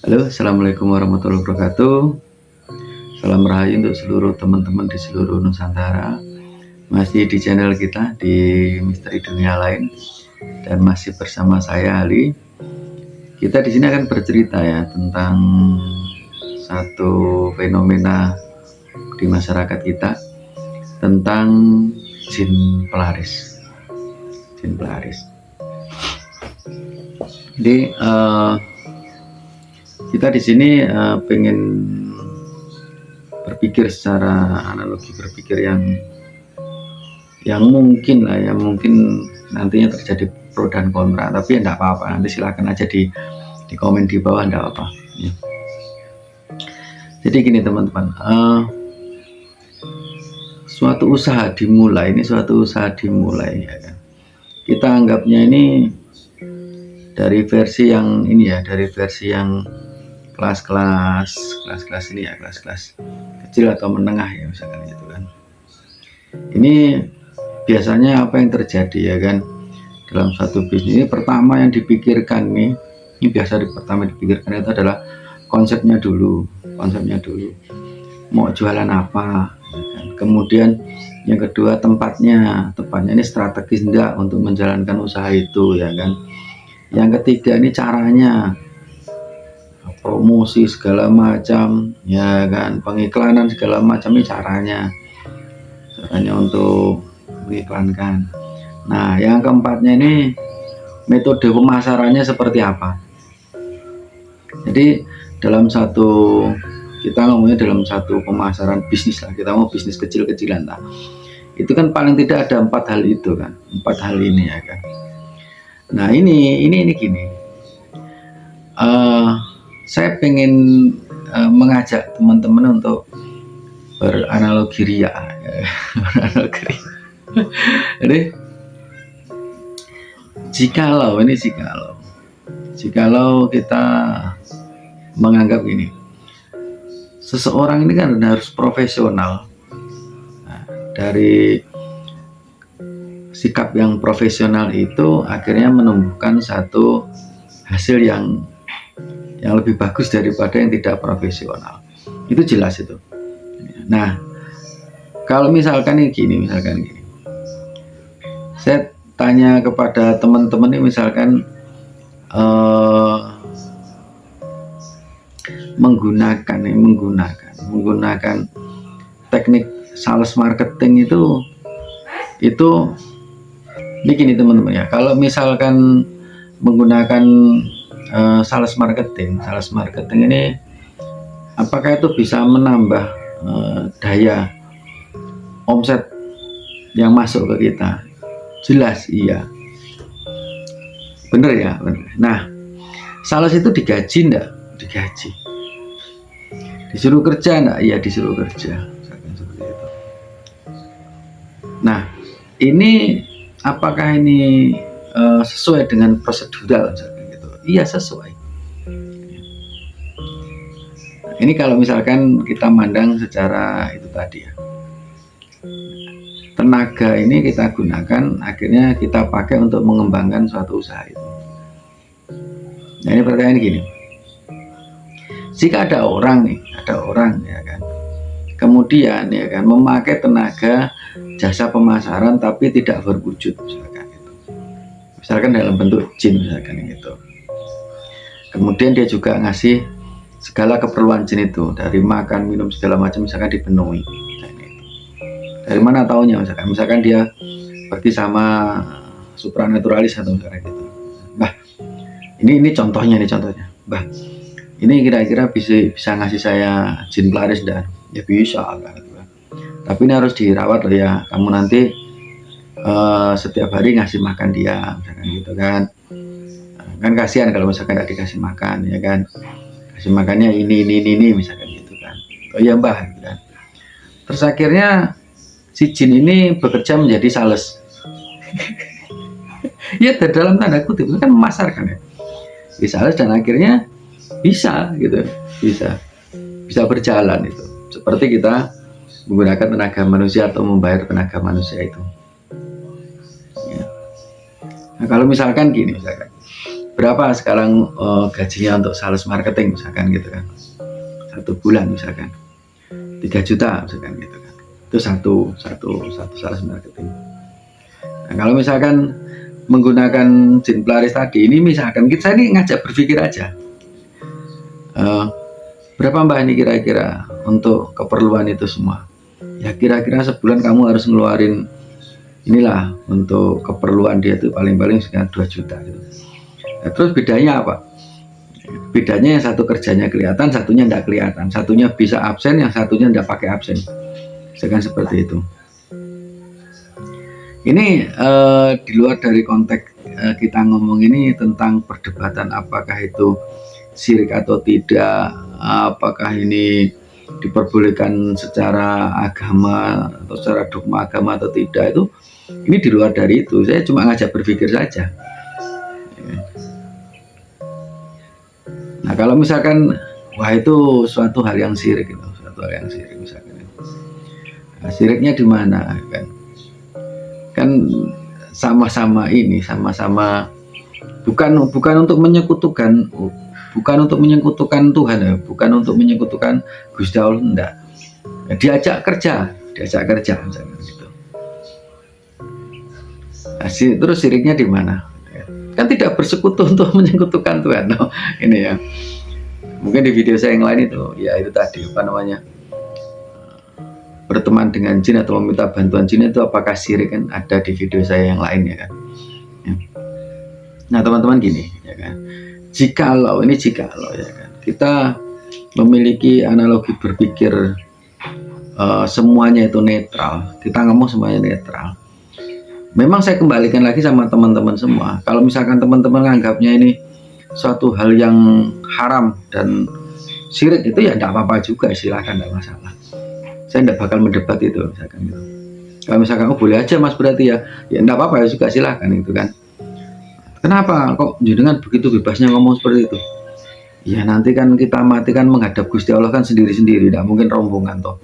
Halo, assalamualaikum warahmatullahi wabarakatuh. Salam rahayu untuk seluruh teman-teman di seluruh Nusantara. Masih di channel kita di Misteri Dunia Lain dan masih bersama saya Ali. Kita di sini akan bercerita ya tentang satu fenomena di masyarakat kita tentang jin pelaris. Jin pelaris. Jadi kita di sini pengen berpikir secara analogi berpikir yang mungkin lah, yang mungkin nantinya terjadi pro dan kontra, tapi ya enggak apa-apa, nanti silakan aja di komen di bawah, enggak apa-apa ya. Jadi gini teman-teman, suatu usaha dimulai ya kan, kita anggapnya ini dari versi yang ini ya, dari versi yang kelas-kelas ini ya, kelas-kelas kecil atau menengah ya misalkan gitu kan. Ini biasanya apa yang terjadi ya kan, dalam satu bisnis ini pertama yang dipikirkan nih, ini biasa pertama dipikirkan itu adalah konsepnya dulu mau jualan apa ya kan? Kemudian yang kedua tempatnya ini strategis enggak untuk menjalankan usaha itu ya kan. Yang ketiga ini caranya, promosi segala macam ya kan, pengiklanan segala macam, ini caranya untuk mengiklankan. Nah yang keempatnya ini metode pemasarannya seperti apa. Jadi dalam satu, kita ngomongnya dalam satu pemasaran bisnis lah, kita mau bisnis kecil-kecilan lah, itu kan paling tidak ada 4 hal itu kan, 4 hal ini ya kan. Nah ini gini, saya pengen mengajak teman-teman untuk beranalogi ria. Jadi jikalau kita menganggap ini, seseorang ini kan harus profesional. Nah, dari sikap yang profesional itu akhirnya menumbuhkan satu hasil yang lebih bagus daripada yang tidak profesional. Itu jelas itu. Nah, kalau misalkan gini, saya tanya kepada teman-teman ini, misalkan menggunakan teknik sales marketing itu ini gini teman-teman ya. Kalau misalkan menggunakan sales marketing ini, apakah itu bisa menambah daya omset yang masuk ke kita? Jelas iya, bener ya, bener. Nah sales itu digaji enggak? Digaji. Disuruh kerja enggak? Iya disuruh kerja. Seperti itu. Nah ini apakah ini sesuai dengan prosedural gitu? Iya sesuai. Ini kalau misalkan kita mandang secara itu tadi ya, tenaga ini kita gunakan, akhirnya kita pakai untuk mengembangkan suatu usaha itu. Nah ini pertanyaan gini, jika ada orang ya kan, kemudian ya kan memakai tenaga jasa pemasaran tapi tidak berwujud misalkan dalam bentuk jin misalkan gitu, kemudian dia juga ngasih segala keperluan jin itu, dari makan minum segala macam misalkan dipenuhi. Dari mana taunya? Misalkan dia pergi sama supranaturalis atau misalkan gitu. Bah, ini contohnya. Bah, ini kira-kira bisa ngasih saya jin pelaris dan ya bisa kan. Tapi ini harus dirawat loh ya. Kamu nanti setiap hari ngasih makan dia, misalkan gitu kan. Kan kasihan kalau misalkan nggak dikasih makan ya kan. Kasih makannya ini misalkan gitu kan. Oh iya mbah gitu kan. Terus akhirnya si jin ini bekerja menjadi sales. Ya dalam tanda kutip itu kan memasarkan ya. Di sales dan akhirnya bisa gitu, bisa berjalan itu. Seperti kita menggunakan tenaga manusia atau membayar tenaga manusia itu. Ya. Nah kalau misalkan gini, berapa sekarang gajinya untuk sales marketing misalkan gitu kan, 1 bulan misalkan 3 juta misalkan gitu kan, itu satu sales marketing. Nah, kalau misalkan menggunakan jin pelaris tadi ini, misalkan saya ini ngajak berpikir aja, berapa mbak ini kira-kira untuk keperluan itu semua, ya kira-kira sebulan kamu harus ngeluarin inilah untuk keperluan dia itu paling-paling sekitar 2 juta gitu. Nah, terus bedanya apa? Bedanya yang satu kerjanya kelihatan, satunya tidak kelihatan, satunya bisa absen, yang satunya tidak pakai absen, misalkan seperti itu. Ini di luar dari konteks kita ngomong ini tentang perdebatan apakah itu syirik atau tidak, apakah ini diperbolehkan secara agama atau secara dogma agama atau tidak, itu ini di luar dari itu. Saya cuma ngajak berpikir saja. Nah, kalau misalkan wah itu suatu hal yang syirik, itu suatu hal yang syirik misalkan. Nah, syiriknya di mana kan sama-sama ini, sama-sama bukan untuk menyekutukan, bukan untuk menyekutukan Tuhan ya, bukan untuk menyekutukan Gusti Allah, enggak. Ya, diajak kerja misalkan gitu. Nah, terus syiriknya di mana? Kan tidak bersekutu untuk menyekutukan Tuhan. No, ini ya. Mungkin di video saya yang lain itu, ya itu tadi apa namanya, berteman dengan jin atau meminta bantuan jin itu apakah syirik, kan ada di video saya yang lain ya kan. Ya. Nah teman-teman gini ya kan, jikalau ya kan, kita memiliki analogi berpikir semuanya itu netral, kita ngomong semuanya netral. Memang saya kembalikan lagi sama teman-teman semua, kalau misalkan teman-teman menganggapnya ini suatu hal yang haram dan syirik, itu ya tidak apa-apa juga, silahkan, tidak masalah. Saya tidak bakal mendebat itu misalkan gitu. Kalau misalkan boleh aja mas berarti ya tidak apa-apa ya juga, silahkan itu kan. Kenapa kok jenengan begitu bebasnya ngomong seperti itu? Ya nanti kan kita mati kan menghadap Gusti Allah kan sendiri-sendiri, tidak mungkin rombongan toh.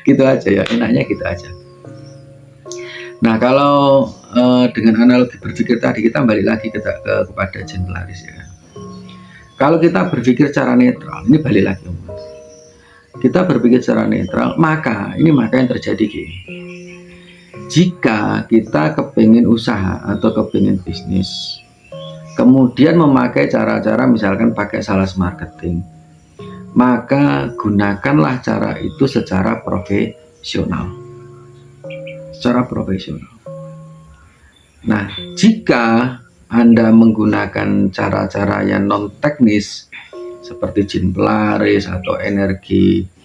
Gitu aja ya, enaknya gitu aja. Nah kalau dengan analogi berpikir tadi, kita kembali lagi kepada jin pelaris ya. Kalau kita berpikir secara netral, ini balik lagi kita berpikir secara netral, maka yang terjadi gini. Jika kita kepingin usaha atau kepingin bisnis, kemudian memakai cara-cara misalkan pakai sales marketing, maka gunakanlah cara itu secara profesional. Nah, jika Anda menggunakan cara-cara yang non teknis seperti jin pelaris atau energi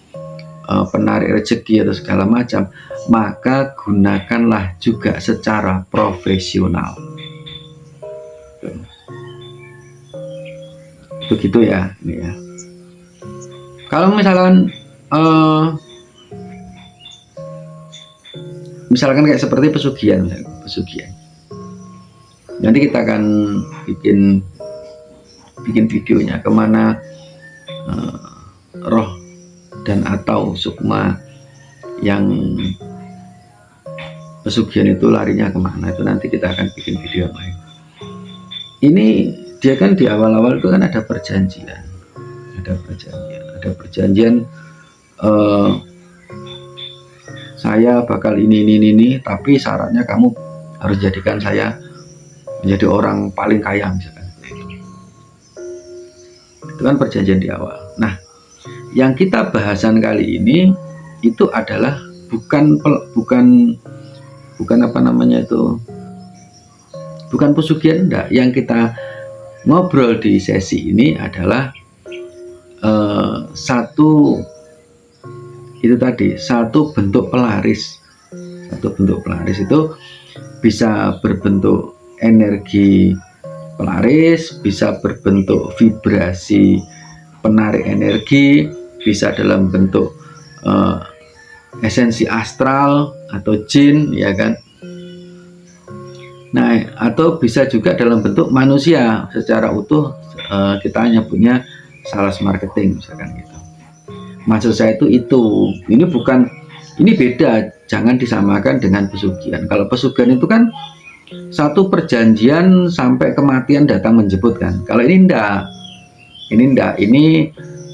penarik rezeki atau segala macam, maka gunakanlah juga secara profesional. Begitu ya, ini ya. Kalau misalkan kayak seperti pesugihan. Nanti kita akan bikin videonya kemana roh dan atau sukma yang pesugihan itu larinya kemana, itu nanti kita akan bikin video yang lain. Ini dia kan di awal-awal itu kan ada perjanjian, saya bakal ini, tapi syaratnya kamu harus jadikan saya menjadi orang paling kaya misalkan. Itu kan perjanjian di awal. Nah, yang kita bahasan kali ini itu adalah bukan apa namanya itu, bukan pesugihan, enggak. Yang kita ngobrol di sesi ini adalah satu bentuk pelaris. Satu bentuk pelaris itu bisa berbentuk energi pelaris, bisa berbentuk vibrasi penarik energi, bisa dalam bentuk esensi astral atau jin ya kan. Nah, atau bisa juga dalam bentuk manusia secara utuh, kita nyebutnya sales marketing misalkan gitu. Maksud saya itu ini beda, jangan disamakan dengan pesugihan. Kalau pesugihan itu kan satu perjanjian sampai kematian datang menjemput kan. Kalau ini enggak, ini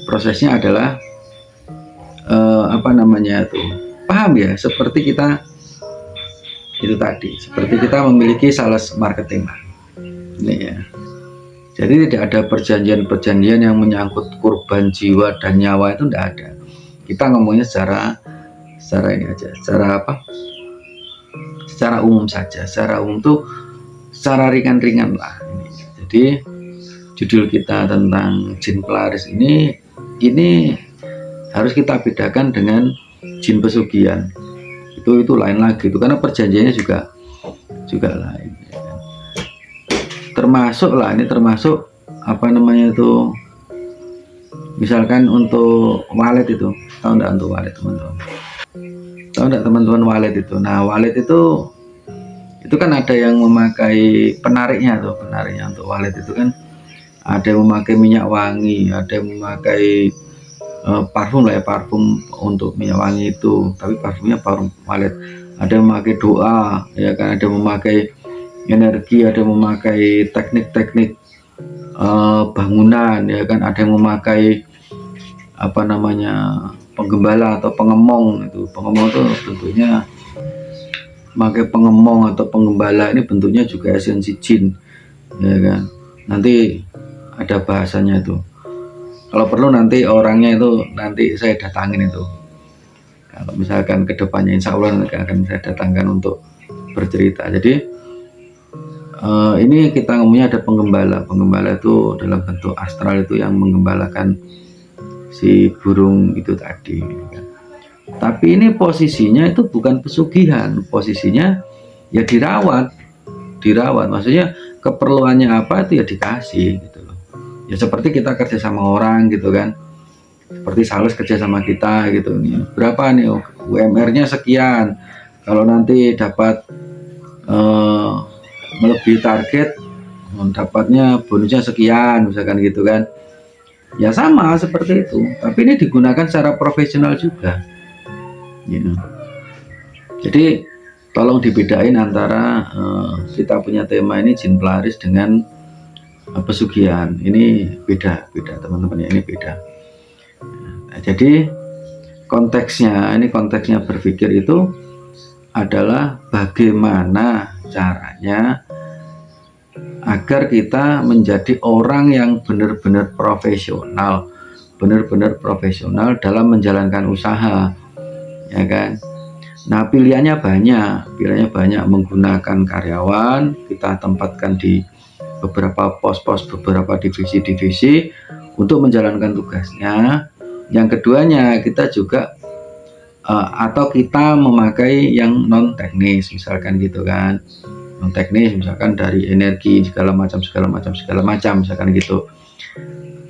prosesnya adalah apa namanya itu, paham ya, seperti kita itu tadi, seperti kita memiliki sales marketing lah ini ya. Jadi tidak ada perjanjian-perjanjian yang menyangkut korban jiwa dan nyawa, itu tidak ada. Kita ngomongnya secara ini aja, secara apa? Secara umum saja. Secara umum tuh secara ringan-ringan lah. Jadi judul kita tentang jin pelaris ini harus kita bedakan dengan jin pesugihan. Itu lain lagi itu, karena perjanjiannya juga lain. Termasuk apa namanya itu, misalkan untuk walet itu, tahu enggak untuk walet teman-teman? Tahu enggak teman-teman walet itu? Nah, walet itu kan ada yang memakai penariknya untuk walet itu kan, ada yang memakai minyak wangi, ada yang memakai parfum lah ya, parfum untuk minyak wangi itu, tapi parfumnya parfum walet. Ada yang memakai doa ya kan, ada yang memakai energi, ada yang memakai teknik-teknik bangunan ya kan, ada yang memakai apa namanya penggembala atau pengemong. Itu pengemong itu bentuknya, memakai pengemong atau penggembala ini bentuknya juga esensi jin ya kan. Nanti ada bahasanya itu, kalau perlu nanti orangnya itu nanti saya datangin itu, kalau misalkan kedepannya insya Allah nanti akan saya datangkan untuk bercerita. Jadi ini kita ngomongnya ada penggembala itu dalam bentuk astral, itu yang menggembalakan si burung itu tadi kan. Tapi ini posisinya itu bukan pesugihan, posisinya ya dirawat, maksudnya keperluannya apa itu ya dikasih gitu loh. Ya seperti kita kerja sama orang gitu kan, seperti sales kerja sama kita gitu nih, berapa nih UMR-nya sekian, kalau nanti dapat melebihi target dapatnya bonusnya sekian misalkan gitu kan. Ya sama seperti itu, tapi ini digunakan secara profesional juga gitu. Jadi tolong dibedain antara kita punya tema ini jin pelaris dengan pesugihan. Ini beda teman-teman ya, ini beda. Nah, jadi konteksnya berpikir itu adalah bagaimana caranya agar kita menjadi orang yang benar-benar profesional dalam menjalankan usaha ya kan. Nah, pilihannya banyak, menggunakan karyawan, kita tempatkan di beberapa pos-pos, beberapa divisi-divisi untuk menjalankan tugasnya. Yang keduanya kita juga atau kita memakai yang non teknis misalkan gitu kan, non teknis misalkan dari energi segala macam misalkan gitu,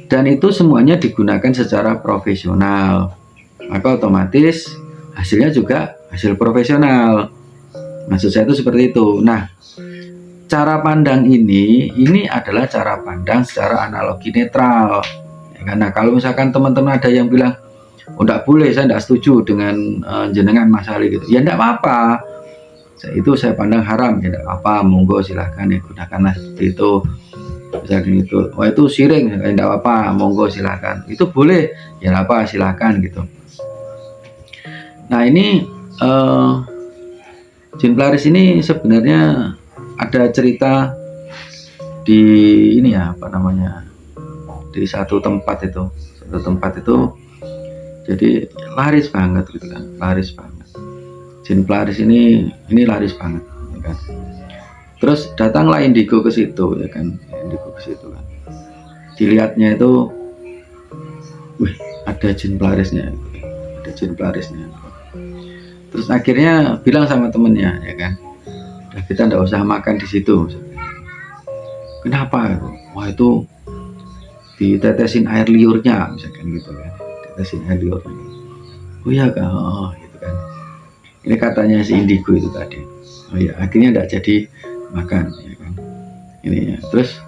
dan itu semuanya digunakan secara profesional, maka otomatis hasilnya juga hasil profesional. Maksud saya itu seperti itu. Nah, cara pandang ini adalah cara pandang secara analogi netral ya, karena kalau misalkan teman-teman ada yang bilang oh enggak boleh, saya enggak setuju dengan jenengan Mas Ali gitu, ya enggak apa-apa, itu saya pandang haram, ya enggak apa-apa, monggo silahkan ya, gunakanlah seperti itu misalkan itu. Oh itu siring, ya enggak apa-apa, monggo silahkan, itu boleh, ya enggak apa, silahkan gitu. Nah ini jin pelaris ini sebenarnya ada cerita di ini ya, apa namanya, di satu tempat itu jadi laris banget gitu kan, laris banget. Jin pelaris ini laris banget ya kan. Terus datanglah indigo ke situ ya kan, indigo ke situ kan. Dilihatnya itu, wih ada jin pelarisnya, Terus akhirnya bilang sama temennya ya kan, udah kita nggak usah makan di situ. Kenapa? Wah itu ditetesin air liurnya misalkan gitu kan. Air liur. Oh iya kak, oh, gitu kan. Ini katanya si indigo itu tadi. Oh iya, akhirnya tidak jadi makan, ya kan. Ini ya. Terus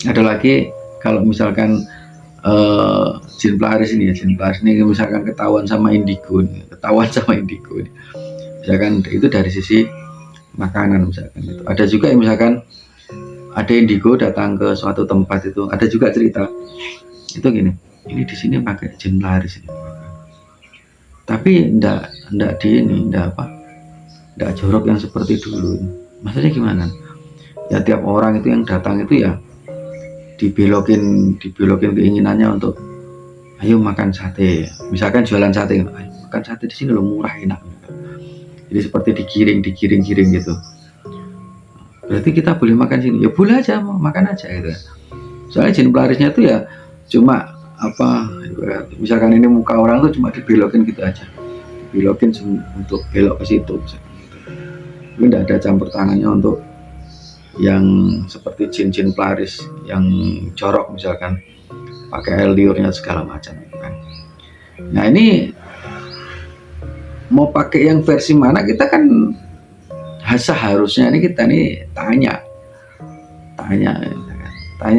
ada lagi, kalau misalkan jin pelaris ini misalkan ketahuan sama indigo, misalkan itu dari sisi makanan misalkan gitu. Ada juga yang misalkan ada indigo datang ke suatu tempat itu, ada juga cerita itu gini, ini di sini pakai jin pelaris ini, tapi ndak di ini, ndak jorok yang seperti dulu. Maksudnya gimana? Ya tiap orang itu yang datang itu ya dibelokin keinginannya untuk ayo makan sate, misalkan jualan sate, ayo makan sate di sini lo murah enak, jadi seperti digiring gitu. Berarti kita boleh makan sini, ya boleh aja, mau makan aja gitu. Soalnya jin pelarisnya itu ya cuma apa, misalkan ini muka orang tuh cuma dibelokin gitu aja, dibelokin untuk belok ke situ, tapi tidak ada campur tangannya untuk yang seperti jin pelaris yang jorok misalkan pakai air liurnya segala macam gitu kan. Nah ini mau pakai yang versi mana, kita kan seharusnya ini kita nih tanya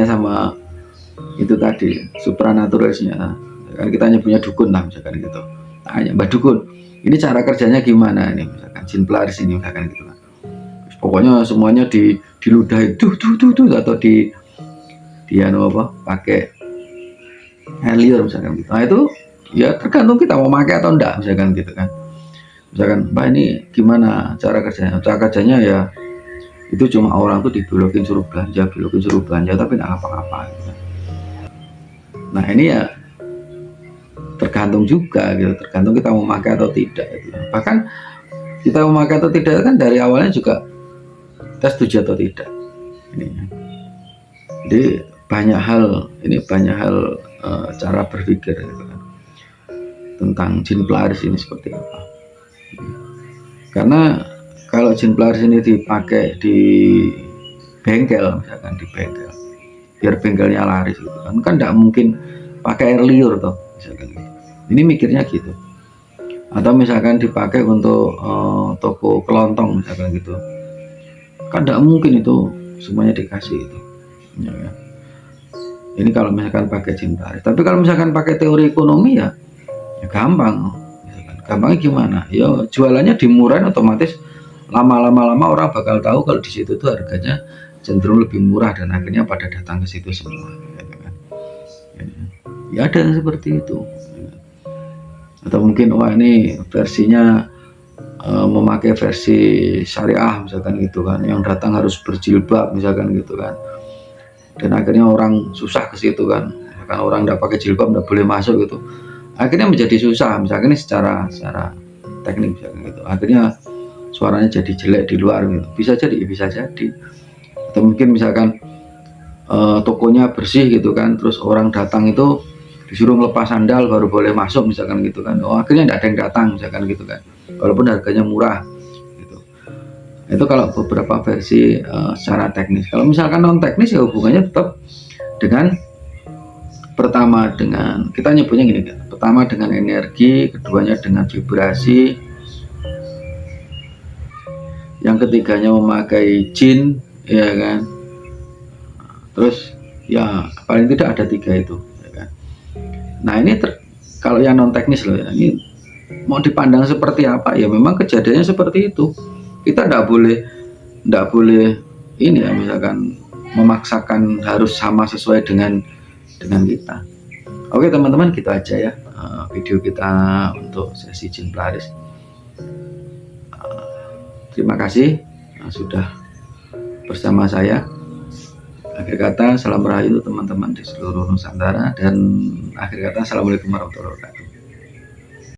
sama itu tadi supranaturalisnya kan, kita nyebutnya dukun lah misalkan gitu, tanya Mbak Dukun ini cara kerjanya gimana ini, misalkan jin pelaris ini misalkan gitu kan. Pokoknya semuanya diludahi tuh atau di apa pakai air liur misalkan gitu. Nah itu ya tergantung kita mau pakai atau enggak misalkan gitu kan. Misalkan Mbak ini gimana cara kerjanya ya itu cuma orang tuh dibelokin suruh belanja tapi nggak apa-apa gitu. Nah ini ya tergantung juga gitu, tergantung kita mau pakai atau tidak gitu. Bahkan kita mau pakai atau tidak kan dari awalnya juga kita setuju atau tidak ini. Jadi banyak hal cara berpikir gitu kan, tentang jin pelaris ini seperti apa. Karena kalau jin pelaris ini dipakai di bengkel misalkan, biar bengkelnya laris gitu kan tidak mungkin pakai air liur toh misalkan gitu. Ini mikirnya gitu. Atau misalkan dipakai untuk toko kelontong misalkan gitu, kan tidak mungkin itu semuanya dikasih itu ya. Ini kalau misalkan pakai jin pelaris. Tapi kalau misalkan pakai teori ekonomi ya gampang misalkan. Gampangnya gimana ya, jualannya dimurahin, otomatis lama-lama orang bakal tahu kalau di situ tuh harganya cenderung lebih murah dan akhirnya pada datang ke situ semua ya, ada yang seperti itu. Atau mungkin wah ini versinya memakai versi syariah misalkan gitu kan, yang datang harus berjilbab misalkan gitu kan, dan akhirnya orang susah ke situ kan, misalkan orang tidak pakai jilbab tidak boleh masuk gitu, akhirnya menjadi susah misalkan ini secara teknik misalkan gitu, akhirnya suaranya jadi jelek di luar gitu, bisa jadi. Atau mungkin misalkan tokonya bersih gitu kan, terus orang datang itu disuruh melepas sandal baru boleh masuk misalkan gitu kan, akhirnya tidak ada yang datang misalkan gitu kan, walaupun harganya murah gitu. Itu kalau beberapa versi secara teknis. Kalau misalkan non teknis ya hubungannya tetap dengan pertama dengan kita nyebutnya gini kan, pertama dengan energi, keduanya dengan vibrasi, yang ketiganya memakai jin ya kan, terus ya paling tidak ada 3 itu ya kan. Nah ini kalau yang non teknis loh ya, ini mau dipandang seperti apa ya memang kejadiannya seperti itu. Kita tidak boleh ini ya misalkan memaksakan harus sama sesuai dengan kita. Oke teman-teman, gitu aja ya video kita untuk sesi jin pelaris. Terima kasih sudah bersama saya. Akhir kata, salam rahayu teman-teman di seluruh Nusantara, dan akhir kata, assalamualaikum warahmatullahi wabarakatuh.